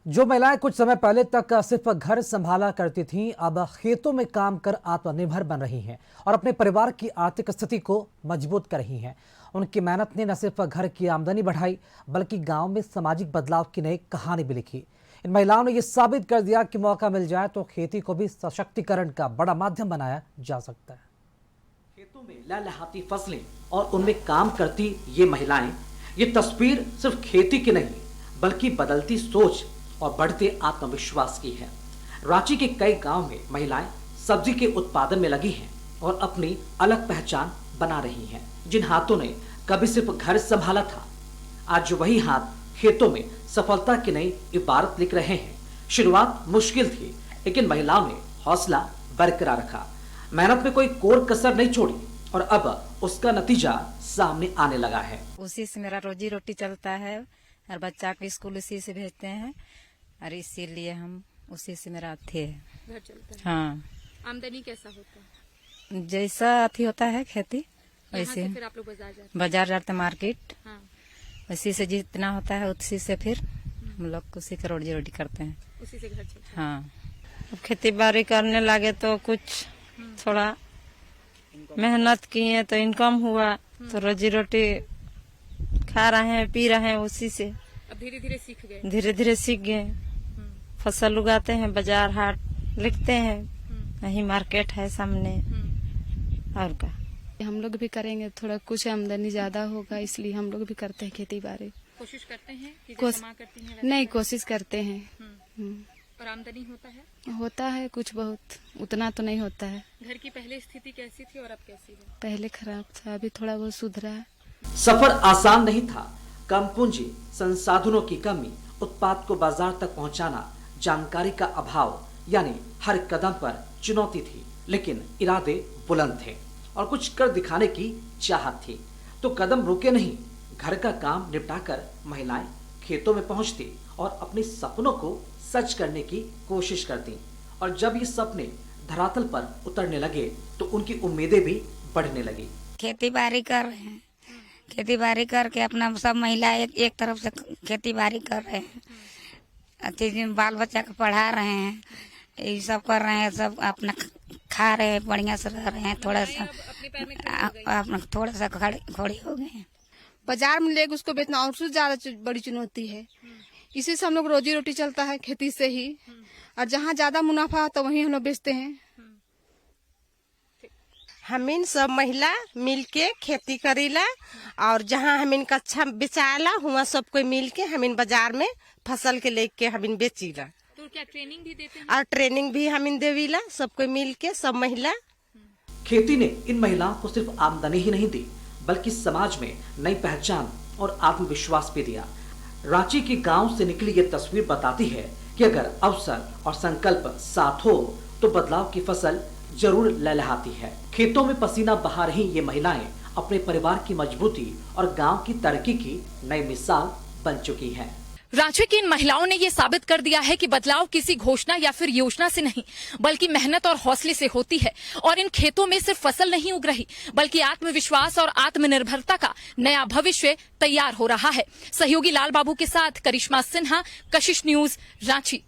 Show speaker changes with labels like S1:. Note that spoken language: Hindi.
S1: जो महिलाएं कुछ समय पहले तक सिर्फ घर संभाला करती थीं, अब खेतों में काम कर आत्मनिर्भर बन रही हैं और अपने परिवार की आर्थिक स्थिति को मजबूत कर रही हैं। उनकी मेहनत ने न सिर्फ घर की आमदनी बढ़ाई, बल्कि गांव में सामाजिक बदलाव की नई कहानी भी लिखी। इन महिलाओं ने यह साबित कर दिया कि मौका मिल जाए तो खेती को भी सशक्तिकरण का बड़ा माध्यम बनाया जा सकता है।
S2: खेतों में लहलहाती फसलें और उनमें काम करती ये महिलाएं, ये तस्वीर सिर्फ खेती की नहीं, बल्कि बदलती सोच और बढ़ते आत्मविश्वास की है। रांची के कई गांव में महिलाएं सब्जी के उत्पादन में लगी हैं और अपनी अलग पहचान बना रही हैं। जिन हाथों ने कभी सिर्फ घर संभाला था, आज वही हाथ खेतों में सफलता की नई इबारत लिख रहे हैं। शुरुआत मुश्किल थी, लेकिन महिलाओं ने हौसला बरकरार रखा, मेहनत में कोई कोर कसर नहीं छोड़ी और अब उसका नतीजा सामने आने लगा है।
S3: उसी से मेरा रोजी रोटी चलता है और बच्चा को स्कूल उसी से भेजते हैं और इसीलिए हम उसी से मेरा अथी है,
S4: घर चलता है।
S3: हाँ।
S4: आमदनी कैसा होता है?
S3: जैसा अथी होता है खेती
S4: यहाँ
S3: वैसे
S4: से फिर आप लोग बाजार जाते
S3: बाजार जाते मार्केट,
S4: हैं?
S3: उसी से जितना होता है उसी से फिर हम लोग उसी का रोजी रोटी करते हैं।
S4: उसी से घर चलता है।
S3: हाँ, अब खेती बाड़ी करने लगे तो कुछ थोड़ा मेहनत किए तो इनकम हुआ, तो रोजी रोटी खा रहे हैं, पी रहे हैं उसी से।
S4: अब धीरे धीरे सीख गए।
S3: धीरे धीरे सीख गए, फसल उगाते हैं, बाजार हाट लिखते हैं, यही मार्केट है सामने। और का
S5: हम लोग भी करेंगे, थोड़ा कुछ आमदनी ज्यादा होगा, इसलिए हम लोग भी करते हैं खेती बाड़ी।
S4: कोशिश करते हैं कि जमा करती हैं वैसे?
S5: नहीं, कोशिश करते हैं।
S4: और आमदनी होता है?
S5: होता है कुछ बहुत, उतना तो नहीं होता है।
S4: घर की पहले स्थिति कैसी थी और अब कैसी है?
S5: पहले खराब था, अभी थोड़ा बहुत सुधरा है।
S2: सफर आसान नहीं था। कम पूंजी, संसाधनों की कमी, उत्पाद को बाजार तक पहुंचाना, जानकारी का अभाव, यानी हर कदम पर चुनौती थी, लेकिन इरादे बुलंद थे और कुछ कर दिखाने की चाहत थी। तो कदम रुके नहीं, घर का काम निपटाकर महिलाएं खेतों में पहुंचती और अपने सपनों को सच करने की कोशिश करती। और जब ये सपने धरातल पर उतरने लगे तो उनकी उम्मीदें भी बढ़ने लगी।
S3: खेती बाड़ी कर रहे हैं, खेती बाड़ी करके अपना सब महिला एक तरफ से खेती बाड़ी कर रहे हैं, अच्छे बाल बच्चा को पढ़ा रहे हैं, ये सब कर रहे हैं, सब अपना खा रहे हैं, बढ़िया से रह रहे हैं। थोड़ा सा अपना थोड़ा सा खड़ी हो गए हैं।
S5: बाजार में लेके उसको बेचना और से ज्यादा बड़ी चुनौती है। इसी से हम लोग रोजी रोटी चलता है, खेती से ही। और जहाँ ज्यादा मुनाफा होता है वहीं हम लोग बेचते हैं।
S6: हमीन सब महिला मिलके खेती करीला और जहाँ हमीन का अच्छा बेचाला हुआ सब कोई मिलके हमीन बाजार में फसल के लेके हमीन बेचीला।
S4: तो क्या ट्रेनिंग भी देते हैं?
S6: और ट्रेनिंग भी हमीन देवीला, सब कोई मिलके सब महिला।
S2: खेती ने इन महिलाओं को सिर्फ आमदनी ही नहीं दी, बल्कि समाज में नई पहचान और आत्मविश्वास भी दिया। रांची के गांव से निकली ये तस्वीर बताती है कि अगर अवसर और संकल्प साथ हो तो बदलाव की फसल जरूर लहलहाती है। खेतों में पसीना बहा रही ये महिलाएं अपने परिवार की मजबूती और गांव की तरक्की की नई मिसाल बन चुकी हैं।
S4: रांची की इन महिलाओं ने ये साबित कर दिया है कि बदलाव किसी घोषणा या फिर योजना से नहीं, बल्कि मेहनत और हौसले से होती है। और इन खेतों में सिर्फ फसल नहीं उग रही, बल्कि आत्मविश्वास और आत्मनिर्भरता का नया भविष्य तैयार हो रहा है। सहयोगी लाल बाबू के साथ करिश्मा सिन्हा, कशिश न्यूज, रांची।